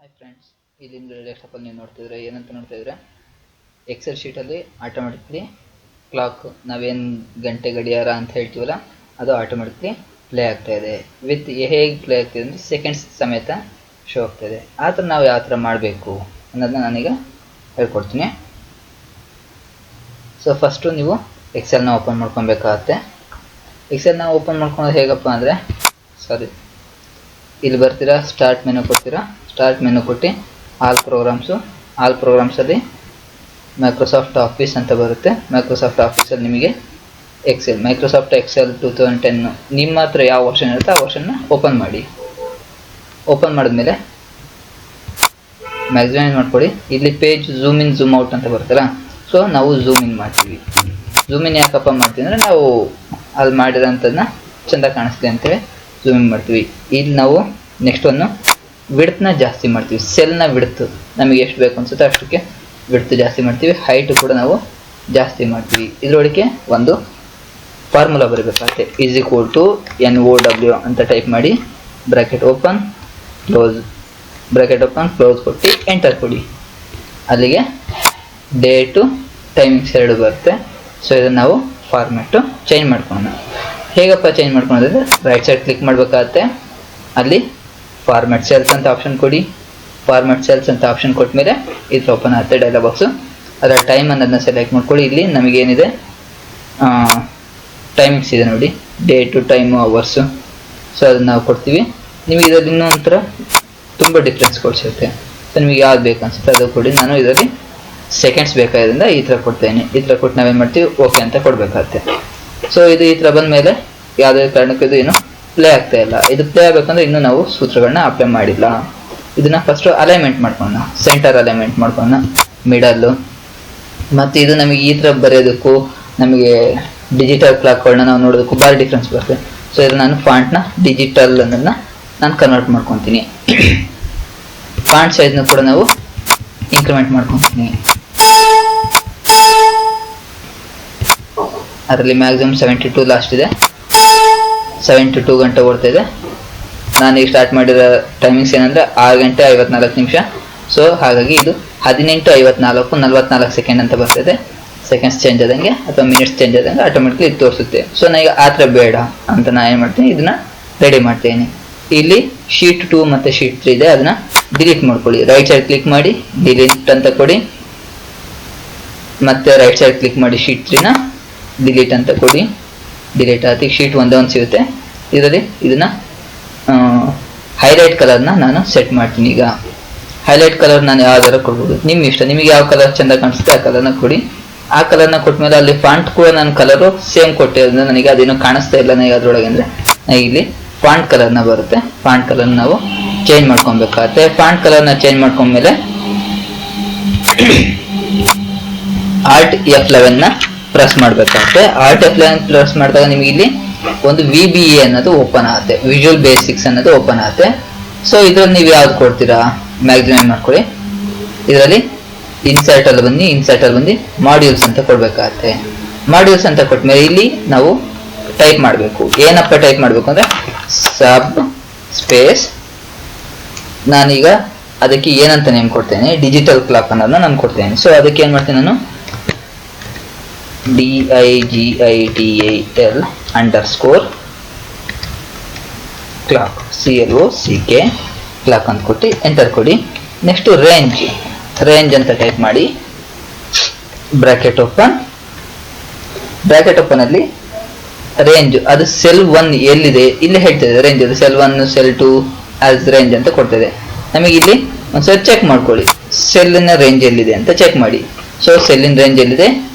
Hi friends, ಇಲ್ಲಿಂದ ಡೆಸ್ಕ್ಟಾಪಲ್ಲಿ ನೀವು ನೋಡ್ತಿದ್ರೆ ಏನಂತ ನೋಡ್ತಾ ಇದ್ರೆ ಎಕ್ಸೆಲ್ ಶೀಟಲ್ಲಿ ಆಟೋಮೆಟಿಕ್ಲಿ ಕ್ಲಾಕ್ ನಾವೇನು ಗಂಟೆ ಗಡಿಯಾರ ಅಂತ ಹೇಳ್ತೀವಲ್ಲ ಅದು ಆಟೋಮೆಟಿಕ್ಲಿ ಪ್ಲೇ ಆಗ್ತಾ ಇದೆ. ವಿತ್ ಹೇಗೆ ಪ್ಲೇ ಆಗ್ತಿದೆ ಅಂದರೆ ಸೆಕೆಂಡ್ಸ್ ಸಮೇತ ಶೋ ಆಗ್ತಾ ಇದೆ. ಆ ಥರ ನಾವು ಯಾವ ಥರ ಮಾಡಬೇಕು ಅನ್ನೋದನ್ನ ನಾನೀಗ ಹೇಳ್ಕೊಡ್ತೀನಿ. ಸೊ ಫಸ್ಟು ನೀವು ಎಕ್ಸೆಲ್ನ ಓಪನ್ ಮಾಡ್ಕೊಬೇಕಾಗತ್ತೆ. ಎಕ್ಸೆಲ್ನ ಓಪನ್ ಮಾಡ್ಕೊಳೋದು ಹೇಗಪ್ಪ ಅಂದರೆ ಇಲ್ಲಿ ಬರ್ತೀರಾ, ಸ್ಟಾರ್ಟ್ ಮೆನು ಕೊಡ್ತೀರಾ. ಸ್ಟಾರ್ಟ್ ಮೆನು ಕೊಟ್ಟು ಆಲ್ ಪ್ರೋಗ್ರಾಮ್ಸಲ್ಲಿ ಮೈಕ್ರೋಸಾಫ್ಟ್ ಆಫೀಸ್ ಅಂತ ಬರುತ್ತೆ. ಮೈಕ್ರೋಸಾಫ್ಟ್ ಆಫೀಸಲ್ಲಿ ನಿಮಗೆ ಮೈಕ್ರೋಸಾಫ್ಟ್ ಎಕ್ಸೆಲ್ 2010 ನಿಮ್ಮ ಹತ್ರ ಯಾವ ವರ್ಷನ್ ಇರುತ್ತೆ ಆ ವರ್ಷನ್ನ ಓಪನ್ ಮಾಡಿ. ಓಪನ್ ಮಾಡಿದ್ಮೇಲೆ ಮ್ಯಾಕ್ಸಿಮೈಸ್ ಮಾಡ್ಕೊಳ್ಳಿ. ಇಲ್ಲಿ page zoom in zoom out ಅಂತ ಬರುತ್ತಲ್ಲ, ಸೊ ನಾವು ಝೂಮ್ ಇನ್ ಮಾಡ್ತೀವಿ. ಝೂಮ್ ಇನ್ ಯಾಕಪ್ಪ ಮಾಡ್ತೀವಿ ಅಂದರೆ ನಾವು ಅಲ್ಲಿ ಮಾಡಿರೋಂಥದ್ದನ್ನ ಚೆಂದ ಕಾಣಿಸ್ಲಿ ಅಂತೇಳಿ ಝೂಮ್ ಇನ್ ಮಾಡ್ತೀವಿ. ಇಲ್ಲಿ ನಾವು ನೆಕ್ಸ್ಟ್ ಒಂದು ವಿಡ್ತ್ನ ಜಾಸ್ತಿ ಮಾಡ್ತೀವಿ. ಸೆಲ್ನ ವಿಡ್ತ್ ನಮಗೆ ಎಷ್ಟು ಬೇಕು ಅನ್ಸುತ್ತೆ ಅಷ್ಟಕ್ಕೆ ವಿಡ್ತ್ ಜಾಸ್ತಿ ಮಾಡ್ತೀವಿ. ಹೈಟ್ ಕೂಡ ನಾವು ಜಾಸ್ತಿ ಮಾಡ್ತೀವಿ. ಇದರೊಳಗೆ ಒಂದು ಫಾರ್ಮುಲಾ ಬರಬೇಕಾಗುತ್ತೆ. =NOW ಅಂತ ಟೈಪ್ ಮಾಡಿ, ಬ್ರಾಕೆಟ್ ಓಪನ್ ಕ್ಲೋಸ್ ಕೊಟ್ಟು ಎಂಟರ್ ಕೊಡಿ. ಅಲ್ಲಿಗೆ ಡೇಟು ಟೈಮಿಂಗ್ಸ್ ಎರಡು ಬರುತ್ತೆ. ಸೊ ಇದನ್ನು ನಾವು ಫಾರ್ಮ್ಯಾಟು ಚೇಂಜ್ ಮಾಡ್ಕೊಳ್ಳೋಣ. ಹೇಗಪ್ಪ ಚೇಂಜ್ ಮಾಡ್ಕೊಳ್ಳೋದಂದ್ರೆ ರೈಟ್ ಸೈಡ್ ಕ್ಲಿಕ್ ಮಾಡಬೇಕಾಗತ್ತೆ. ಅಲ್ಲಿ ಫಾರ್ಮ್ಯಾಟ್ ಸೆಲ್ಸ್ ಅಂತ ಆಪ್ಷನ್ ಕೊಡಿ. ಫಾರ್ಮ್ಯಾಟ್ ಸೆಲ್ಸ್ ಅಂತ ಆಪ್ಷನ್ ಕೊಟ್ಟ ಮೇಲೆ ಇದು ಓಪನ್ ಆಗುತ್ತೆ ಡೈಲಾಗ್ ಬಾಕ್ಸು. ಅದರ ಟೈಮ್ ಅನ್ನೋದನ್ನ ಸೆಲೆಕ್ಟ್ ಮಾಡ್ಕೊಳ್ಳಿ. ಇಲ್ಲಿ ನಮಗೇನಿದೆ ಟೈಮಿಂಗ್ಸ್ ಇದೆ ನೋಡಿ, ಡೇಟು ಟೈಮು ಅವರ್ಸು. ಸೊ ಅದನ್ನು ನಾವು ಕೊಡ್ತೀವಿ. ನಿಮಗೆ ಇದರಲ್ಲಿ ಇನ್ನೂ ಒಂಥರ ತುಂಬ ಡಿಫ್ರೆನ್ಸ್ ಕೊಡಿಸುತ್ತೆ. ಸೊ ನಿಮಗೆ ಯಾವ್ದು ಬೇಕು ಅನ್ಸುತ್ತೆ ಅದು ಕೊಡಿ. ನಾನು ಇದರಲ್ಲಿ ಸೆಕೆಂಡ್ಸ್ ಬೇಕಾದ್ರಿಂದ ಈ ಥರ ಕೊಡ್ತೇನೆ. ಈ ಥರ ಕೊಟ್ಟು ನಾವೇನು ಮಾಡ್ತೀವಿ, ಓಕೆ ಅಂತ ಕೊಡಬೇಕಾಗತ್ತೆ. ಸೊ ಇದು ಈ ಥರ ಬಂದ ಮೇಲೆ ಯಾವುದೇ ಕಾರಣಕ್ಕೂ ಇದು ಏನು ಪ್ಲೇ ಆಗ್ತಾ ಇಲ್ಲ. ಇದು ಪ್ಲೇ ಆಗಬೇಕಂದ್ರೆ ಇನ್ನೂ ನಾವು ಸೂತ್ರಗಳನ್ನ ಅಪ್ಲೈ ಮಾಡಿಲ್ಲ. ಇದನ್ನು ಫಸ್ಟು ಅಲೈನ್ಮೆಂಟ್ ಮಾಡ್ಕೊಳ್ಳೋಣ. ಸೆಂಟರ್ ಅಲೈನ್ಮೆಂಟ್ ಮಾಡ್ಕೊಳ್ಳೋಣ, ಮಿಡಲ್ಲು. ಮತ್ತು ಇದು ನಮಗೆ ಈ ಥರ ಬರೆಯೋದಕ್ಕೂ ನಮಗೆ ಡಿಜಿಟಲ್ ಕ್ಲಾಕ್ಗಳನ್ನ ನಾವು ನೋಡೋದಕ್ಕೂ ಭಾರಿ ಡಿಫ್ರೆನ್ಸ್ ಬರುತ್ತೆ. ಸೊ ಇದು ನಾನು ಫಾಂಟ್ನ ಡಿಜಿಟಲ್ ಅನ್ನೋದನ್ನ ನಾನು ಕನ್ವರ್ಟ್ ಮಾಡ್ಕೊತೀನಿ. ಫಾಂಟ್ ಸೈಜ್ನ ಕೂಡ ನಾವು ಇನ್ಕ್ರಿಮೆಂಟ್ ಮಾಡ್ಕೊತೀನಿ. ಅದರಲ್ಲಿ ಮ್ಯಾಕ್ಸಿಮಮ್ 72 ಲಾಸ್ಟ್ ಇದೆ. 72 ಗಂಟೆ ಓಡ್ತಾ ಇದೆ. ನಾನೀಗ ಸ್ಟಾರ್ಟ್ ಮಾಡಿರೋ ಟೈಮಿಂಗ್ಸ್ ಏನಂದರೆ 6 ಗಂಟೆ 54 ನಿಮಿಷ. ಸೊ ಹಾಗಾಗಿ ಇದು 18:54 ಸೆಕೆಂಡ್ ಅಂತ ಬರ್ತಿದೆ. ಸೆಕೆಂಡ್ಸ್ ಚೇಂಜ್ ಆದಂಗೆ ಅಥವಾ ಮಿನಿಟ್ಸ್ ಚೇಂಜ್ ಆದಂಗೆ ಆಟೋಮೆಟಿಕ್ಲಿ ಇದು ತೋರಿಸುತ್ತೆ. ಸೊ ನನಗೆ ಆ ಥರ ಬೇಡ ಅಂತ ನಾನು ಏನು ಮಾಡ್ತೀನಿ, ಇದನ್ನು ರೆಡಿ ಮಾಡ್ತೀನಿ. ಇಲ್ಲಿ ಶೀಟ್ 2 ಮತ್ತು ಶೀಟ್ 3 ಇದೆ, ಅದನ್ನು ಡಿಲೀಟ್ ಮಾಡ್ಕೊಳ್ಳಿ. ರೈಟ್ ಸೈಡ್ ಕ್ಲಿಕ್ ಮಾಡಿ ಡಿಲೀಟ್ ಅಂತ ಕೊಡಿ. ಮತ್ತು ರೈಟ್ ಸೈಡ್ ಕ್ಲಿಕ್ ಮಾಡಿ ಶೀಟ್ 3ನ ಡಿಲೀಟ್ ಅಂತ ಕೊಡಿ. ಡಿಲೀಟ್ ಆಗಿ ಶೀಟ್ ಒಂದೇ ಒಂದು ಸಿಗುತ್ತೆ. ಇದರಲ್ಲಿ ಇದನ್ನು ಹೈಲೈಟ್ ಕಲರ್ನ ನಾನು ಸೆಟ್ ಮಾಡ್ತೀನಿ. ಈಗ ಹೈಲೈಟ್ ಕಲರ್ ನಾನು ಯಾವ್ದಾರ ಕೊಡ್ಬೋದು, ನಿಮ್ಮ ಇಷ್ಟ. ನಿಮಗೆ ಯಾವ ಕಲರ್ ಚೆಂದ ಕಾಣಿಸುತ್ತೆ ಆ ಕಲರ್ನ ಕೊಡಿ. ಆ ಕಲರ್ನ ಕೊಟ್ಟಮೇಲೆ ಅಲ್ಲಿ ಫಾಂಟ್ ಕೂಡ ನಾನು ಕಲರು ಸೇಮ್ ಕೊಟ್ಟಿರೋದ್ರಿಂದ ನನಗೆ ಅದೇನು ಕಾಣಿಸ್ತಾ ಇಲ್ಲ ನನಗೆ ಅದರೊಳಗೆ. ಅಂದರೆ ಇಲ್ಲಿ ಫಾಂಟ್ ಕಲರ್ನ ಬರುತ್ತೆ. ಫಾಂಟ್ ಕಲರ್ನ ನಾವು ಚೇಂಜ್ ಮಾಡ್ಕೊಬೇಕಾಗತ್ತೆ. ಫಾಂಟ್ ಕಲರ್ನ ಚೇಂಜ್ ಮಾಡ್ಕೊಂಡ್ಮೇಲೆ Alt F11ನ ಪ್ರೆಸ್ ಮಾಡಬೇಕಾಗುತ್ತೆ. Alt F11 ಪ್ರೆಸ್ ಮಾಡಿದಾಗ ನಿಮಗೆ ಇಲ್ಲಿ ಒಂದು VBA ಅನ್ನೋದು ಓಪನ್ ಆಗುತ್ತೆ, ವಿಜುವಲ್ ಬೇಸಿಕ್ಸ್ ಅನ್ನೋದು ಓಪನ್ ಆಗುತ್ತೆ. ಸೊ ಇದರಲ್ಲಿ ನೀವು ಯಾವ್ದು ಕೊಡ್ತೀರಾ ಮ್ಯಾಕ್ಸಿಮೈಸ್ ಮಾಡ್ಕೊಳ್ಳಿ. ಇದರಲ್ಲಿ ಇನ್ಸರ್ಟಲ್ಲಿ ಬಂದು ಮಾಡ್ಯೂಲ್ಸ್ ಅಂತ ಕೊಡಬೇಕಾಗತ್ತೆ. ಮಾಡ್ಯೂಲ್ಸ್ ಅಂತ ಕೊಟ್ಟಮೇಲೆ ಇಲ್ಲಿ ನಾವು ಟೈಪ್ ಮಾಡಬೇಕು. ಏನಪ್ಪ ಟೈಪ್ ಮಾಡಬೇಕು ಅಂದರೆ ಸಬ್ ಸ್ಪೇಸ್, ನಾನೀಗ ಅದಕ್ಕೆ ಏನಂತ ನೇಮ್ ಕೊಡ್ತೇನೆ, ಡಿಜಿಟಲ್ ಕ್ಲಾಕ್ ಅನ್ನೋದನ್ನ ನಾನು ಕೊಡ್ತೇನೆ. ಸೊ ಅದಕ್ಕೆ ಏನು ಮಾಡ್ತೀನಿ ನಾನು DIGITAL _ ಕ್ಲಾಕ್ CLOCK ಕ್ಲಾಕ್ ಅಂತ ಕೊಟ್ಟು ಎಂಟರ್ ಕೊಡಿ. ನೆಕ್ಸ್ಟು ರೇಂಜ್ ಅಂತ ಟೈಪ್ ಮಾಡಿ, ಬ್ರಾಕೆಟ್ ಓಪನ್ ಅಲ್ಲಿ ರೇಂಜ್ ಅದು ಸೆಲ್ 1 ಎಲ್ಲಿದೆ ಇಲ್ಲಿ ಹೇಳ್ತಿದೆ ರೇಂಜ್. ಅದು ಸೆಲ್ 1 ಸೆಲ್ 2 ಆಸ್ ರೇಂಜ್ ಅಂತ ಕೊಡ್ತಿದೆ. ನಮಗೆ ಇಲ್ಲಿ ಒಂದ್ಸಲ ಚೆಕ್ ಮಾಡ್ಕೊಳ್ಳಿ ಸೆಲ್ಲಿನ ರೇಂಜ್ ಎಲ್ಲಿದೆ ಅಂತ ಚೆಕ್ ಮಾಡಿ. ಸೊ ಸೆಲ್ಲಿನ ರೇಂಜ್ ಎಲ್ಲಿದೆ,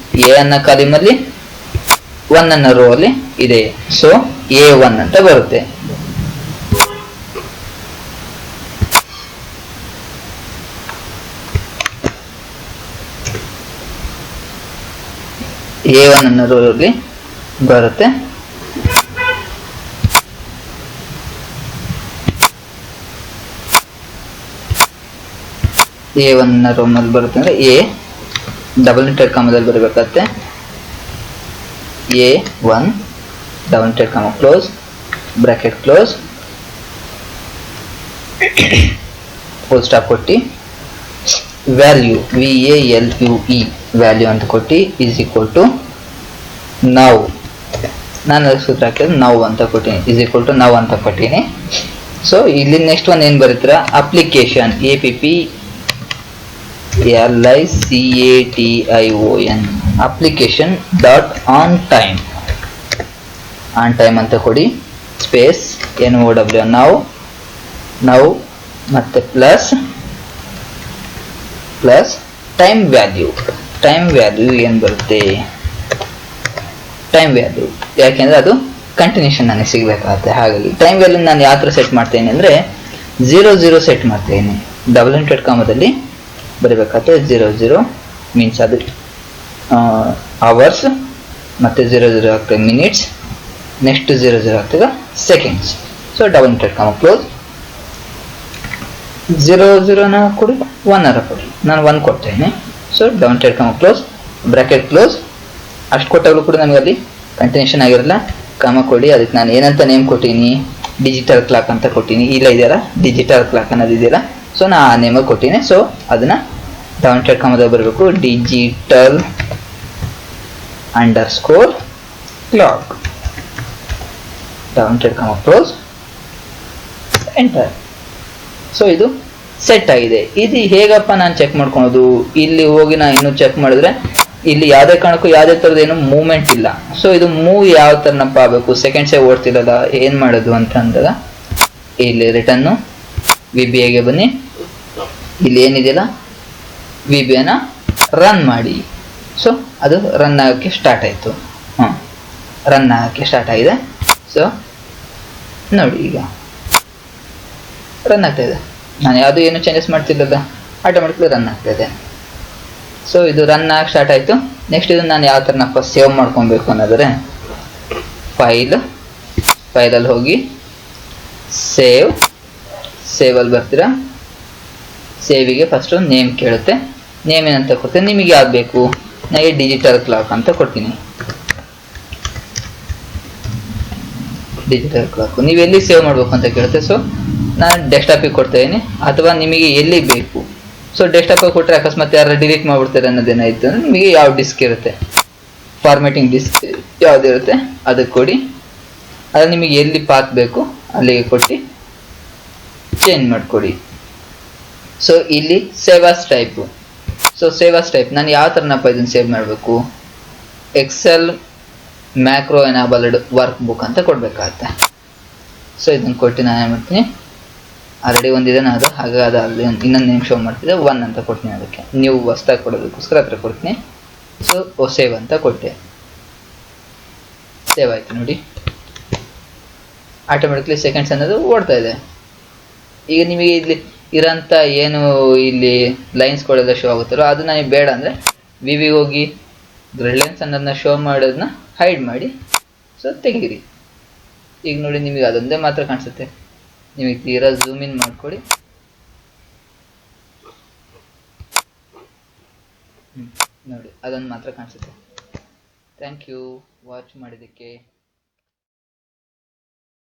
ಎ ಅನ್ನೋ ಕಾಲಮಲ್ಲಿ 1 ಅನ್ನೋ ರೋ ಅಲ್ಲಿ ಇದೆ. ಸೊ A1 ಅಂತ ಬರುತ್ತೆ. A1 ಅನ್ನೋ ರೋ ಅಲ್ಲಿ ಬರುತ್ತೆ. A1 ಅನ್ನೋ ರೋಮಲ್ಲಿ ಬರುತ್ತೆ ಅಂದರೆ A ಡಬಲ್ ಇಂಟೆಡ್ ಕಾಮದಲ್ಲಿ ಬರಬೇಕಾಗತ್ತೆ. A1 ಡಬಲ್ ಇಂಟೆಡ್ ಕಾಮ close, bracket close, full stop ಕೊಟ್ಟು ವ್ಯಾಲ್ಯೂ VALUE ವ್ಯಾಲ್ಯೂ ಅಂತ ಕೊಟ್ಟು ಈಸ್ ಈಕ್ವಲ್ ಟು ನಾವು ನಾನು ಸೂತ್ರ ಹಾಕಿದ್ರೆ ನಾವು ಅಂತ ಕೊಟ್ಟಿನಿ ಈಸ್ ಈಕ್ವಲ್ ಟು ನಾವು ಅಂತ ಕೊಟ್ಟಿನಿ. ಸೊ ಇಲ್ಲಿ ನೆಕ್ಸ್ಟ್ ಒಂದು ಏನು ಬರೀತೀರಾ application APPLICATION application dot on time ಅಂತ ಕೊಡಿ ಸ್ಪೇಸ್ NOW ನಾವು ಮತ್ತೆ ಪ್ಲಸ್ ಟೈಮ್ ವ್ಯಾಲ್ಯೂ ಏನು ಬರುತ್ತೆ ಟೈಮ್ ವ್ಯಾಲ್ಯೂ ಯಾಕೆಂದ್ರೆ ಅದು ಕಂಟಿನ್ಯೂಷನ್ ನನಗೆ ಸಿಗಬೇಕಾಗುತ್ತೆ. ಹಾಗಾಗಿ ಟೈಮ್ ವ್ಯಾಲ್ಯೂ ನಾನು ಯಾವ ಥರ ಸೆಟ್ ಮಾಡ್ತೇನೆ ಅಂದರೆ 00 ಸೆಟ್ ಮಾಡ್ತೇನೆ. ಡಬಲ್ ಇಂಟೆಡ್ ಕಾಮದಲ್ಲಿ ಬರೀಬೇಕಾಗುತ್ತೆ 00 ಮೀನ್ಸ್ ಅದು ಅವರ್ಸ್ ಮತ್ತು 00 ಆಗ್ತದೆ ಮಿನಿಟ್ಸ್, ನೆಕ್ಸ್ಟ್ 00 ಆಗ್ತದೆ ಸೆಕೆಂಡ್ಸ್. ಸೊ ಡಬಲ್ ಇಂಟೆಡ್ ಕಾಮ ಕ್ಲೋಸ್ 00ನ ಕೊಡಿ 1 ಕೊಡಿ, ನಾನು 1 ಕೊಡ್ತೇನೆ. ಸೊ ಡಬಲ್ ಇಂಟೆಡ್ ಕಾಮ ಕ್ಲೋಸ್ ಬ್ರಾಕೆಟ್ ಕ್ಲೋಸ್. ಅಷ್ಟು ಕೊಟ್ಟಾಗಲೂ ಕೂಡ ನಮಗೆ ಅಲ್ಲಿ ಕಂಟಿನ್ಯೂಷನ್ ಆಗಿರಲ್ಲ. ಕಾಮ ಕೊಡಿ, ಅದಕ್ಕೆ ನಾನು ಏನಂತ ನೇಮ್ ಕೊಟ್ಟೀನಿ ಡಿಜಿಟಲ್ ಕ್ಲಾಕ್ ಅಂತ ಕೊಟ್ಟೀನಿ. ಇಲ್ಲ ಇದೆಯಲ್ಲ ಡಿಜಿಟಲ್ ಕ್ಲಾಕ್ ಅನ್ನೋದು ಇದೆಯಲ್ಲ, ಸೊ ನಾ ಆ ನೇಮ ಕೊಟ್ಟೀನಿ. ಸೊ ಅದನ್ನು ಡಬಲ್ ಇಂಟೆಡ್ ಕಾಮದಾಗ ಬರಬೇಕು ಡಿಜಿಟಲ್ ಅಂಡರ್ಸ್ಕೋರ್ ಕ್ಲಾಕ್ ಡಬಲ್ ಇಂಟೆಡ್ ಕಾಮ ಕ್ಲೋಸ್ ಎಂಟರ್. ಸೊ ಇದು ಸೆಟ್ ಆಗಿದೆ. ಇದು ಹೇಗಪ್ಪ ನಾನು ಚೆಕ್ ಮಾಡ್ಕೊಳೋದು? ಇಲ್ಲಿ ಹೋಗಿ ನಾನು ಇನ್ನೂ ಚೆಕ್ ಮಾಡಿದ್ರೆ ಇಲ್ಲಿ ಯಾವುದೇ ಕಾರಣಕ್ಕೂ ಯಾವುದೇ ಥರದ ಏನು ಮೂವ್ಮೆಂಟ್ ಇಲ್ಲ. ಸೊ ಇದು ಮೂವ್ ಯಾವ ಥರನಪ್ಪ ಆಗಬೇಕು, ಸೆಕೆಂಡ್ಸೇ ಓಡ್ತಿರಲ್ಲ, ಏನು ಮಾಡೋದು ಅಂತ ಅಂದಾಗ ಇಲ್ಲಿ ರಿಟರ್ನು VBAಗೆ ಬನ್ನಿ. ಇಲ್ಲಿ ಏನಿದೆಯಲ್ಲ VBAನ ರನ್ ಮಾಡಿ. ಸೊ ಅದು ರನ್ ಆಗೋಕ್ಕೆ ಸ್ಟಾರ್ಟ್ ಆಯಿತು. ರನ್ ಆಗೋಕ್ಕೆ ಸ್ಟಾರ್ಟ್ ಆಗಿದೆ. ಸೊ ನೋಡಿ ಈಗ ರನ್ ಆಗ್ತಾಯಿದೆ. ನಾನು ಯಾವುದು ಏನು ಚೇಂಜಸ್ ಮಾಡ್ತಿಲ್ಲದ, ಆಟೋಮೆಟಿಕ್ಲಿ ರನ್ ಆಗ್ತಾಯಿದೆ. ಸೊ ಇದು ರನ್ ಆಗಿ ಸ್ಟಾರ್ಟ್ ಆಯಿತು. ನೆಕ್ಸ್ಟ್ ಇದನ್ನು ನಾನು ಯಾವ ಥರನಪ್ಪ ಸೇವ್ ಮಾಡ್ಕೊಬೇಕು ಅನ್ನೋದ್ರೆ ಫೈಲಲ್ಲಿ ಹೋಗಿ ಸೇವಲ್ಲಿ ಬರ್ತೀರಾ. ಸೇವಿಗೆ ಫಸ್ಟು ನೇಮ್ ಕೇಳುತ್ತೆ. ನೇಮ್ ಏನಂತ ಕೊಡ್ತೀನಿ, ನಿಮಗೆ ಯಾವ್ದು ಬೇಕು, ನನಗೆ ಡಿಜಿಟಲ್ ಕ್ಲಾಕ್ ಅಂತ ಕೊಡ್ತೀನಿ. ಡಿಜಿಟಲ್ ಕ್ಲಾಕ್ ನೀವು ಎಲ್ಲಿ ಸೇವ್ ಮಾಡಬೇಕು ಅಂತ ಕೇಳುತ್ತೆ. ಸೊ ನಾನು ಡೆಸ್ಕ್ಟಾಪಿಗೆ ಕೊಡ್ತಾ ಇದ್ದೀನಿ, ಅಥವಾ ನಿಮಗೆ ಎಲ್ಲಿ ಬೇಕು. ಸೊ ಡೆಸ್ಕ್ಟಾಪಿಗೆ ಕೊಟ್ಟರೆ ಅಕಸ್ಮಾತ್ ಯಾರು ಡಿಲೀಟ್ ಮಾಡಿಬಿಡ್ತಾರೆ ಅನ್ನೋದೇನಾಯಿತು ಅಂದರೆ ನಿಮಗೆ ಯಾವ ಡಿಸ್ಕ್ ಇರುತ್ತೆ, ಫಾರ್ಮೇಟಿಂಗ್ ಡಿಸ್ಕ್ ಯಾವುದಿರುತ್ತೆ ಅದಕ್ಕೆ ಕೊಡಿ. ಅದು ನಿಮಗೆ ಎಲ್ಲಿ ಪಾತ್ ಬೇಕು ಅಲ್ಲಿಗೆ ಕೊಟ್ಟು ಚೇಂಜ್ ಮಾಡಿಕೊಡಿ. ಸೊ ಇಲ್ಲಿ save as type. So save as type ನಾನು ಯಾವ ಥರನಪ್ಪ ಇದನ್ನು ಸೇವ್ ಮಾಡಬೇಕು, ಎಕ್ಸೆಲ್ ಮ್ಯಾಕ್ರೋ ಎನಾಬಲ್ಡ್ ವರ್ಕ್ ಬುಕ್ ಅಂತ ಕೊಡಬೇಕಾಗತ್ತೆ. ಸೊ ಇದನ್ನು ಕೊಟ್ಟು ನಾನು ಏನು ಮಾಡ್ತೀನಿ, ಆಲ್ರೆಡಿ ಒಂದಿದೆ ಅದು, ಹಾಗಾಗಿ ಅದು ಅಲ್ಲಿ ಇನ್ನೊಂದು ನೇಮ್ ಶೋ ಮಾಡ್ತಿದ್ದೆ 1 ಅಂತ ಕೊಡ್ತೀನಿ. ಅದಕ್ಕೆ ನೀವು ಹೊಸ್ದಾಗಿ ಕೊಡೋದಕ್ಕೋಸ್ಕರ ಹತ್ರ ಕೊಡ್ತೀನಿ. ಸೊ ಸೇವ್ ಅಂತ ಕೊಟ್ಟೆ, ಸೇವ್ ಆಯಿತು ನೋಡಿ. ಆಟೋಮೆಟಿಕ್ಲಿ ಸೆಕೆಂಡ್ಸ್ ಅನ್ನೋದು ಓಡ್ತಾ ಇದೆ. ಈಗ ನಿಮಗೆ ಇಲ್ಲಿ ಇರೋಂಥ ಏನು ಇಲ್ಲಿ ಲೈನ್ಸ್ಗಳೆಲ್ಲ ಶೋ ಆಗುತ್ತಲ್ಲ, ಅದು ನನಗೆ ಬೇಡ ಅಂದರೆ ವಿವಿಗೆ ಹೋಗಿ ಗ್ರಿಡ್ ಲೈನ್ಸ್ ಅನ್ನೋದನ್ನ ಶೋ ಮಾಡೋದನ್ನ ಹೈಡ್ ಮಾಡಿ. ಸೊ ತೆಗೀರಿ. ಈಗ ನೋಡಿ ನಿಮಗೆ ಅದೊಂದೇ ಮಾತ್ರ ಕಾಣಿಸುತ್ತೆ. ನಿಮಗೆ ತೀರಾ ಝೂಮ್ ಇನ್ ಮಾಡಿಕೊಡಿ. ನೋಡಿ ಅದೊಂದು ಮಾತ್ರ ಕಾಣಿಸುತ್ತೆ. ಥ್ಯಾಂಕ್ ಯು ವಾಚ್ ಮಾಡಿದ್ದಕ್ಕೆ.